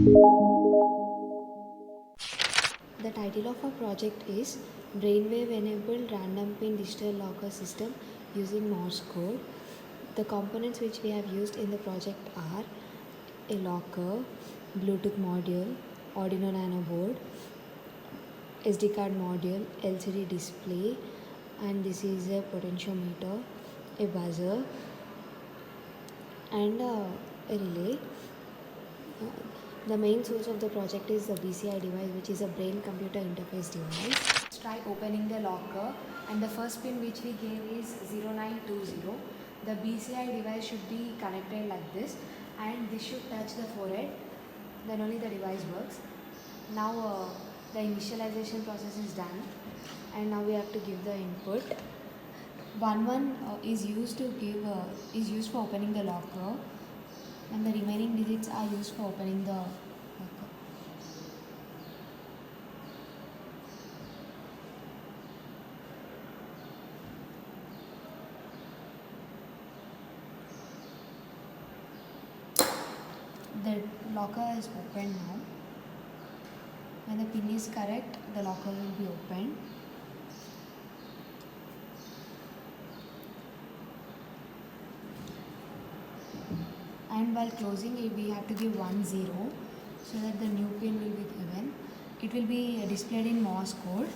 The title of our project is Brainwave Enabled Random Pin Digital Locker System using Morse Code. The components which we have used in the project are a locker, Bluetooth module, Arduino Nano board, SD card module, LCD display, and this is a potentiometer, a buzzer, and a relay. The main source of the project is the BCI device, which is a brain computer interface device. Let's try opening the locker, and the first pin which we gave is 0920. The BCI device should be connected like this, and this should touch the forehead, then only the device works. Now the initialization process is done, and now we have to give the input. 11 is used for opening the locker, and the remaining digits are used for opening the locker. The locker is open now. When the pin is correct, the locker will be opened. And while closing it, we have to give 10 so that the new pin will be given. It will be displayed in Morse code.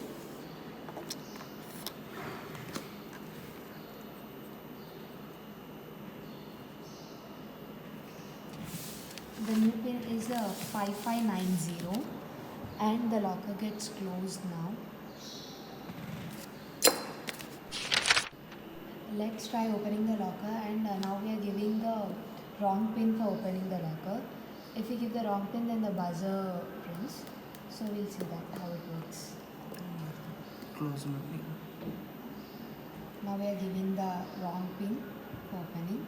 The new pin is a 5590, and the locker gets closed now. Let's try opening the locker, and now we are giving the wrong pin for opening the locker. If we give the wrong pin, then the buzzer rings. So we'll see that how it works. Close moving. Now we are giving the wrong pin for opening.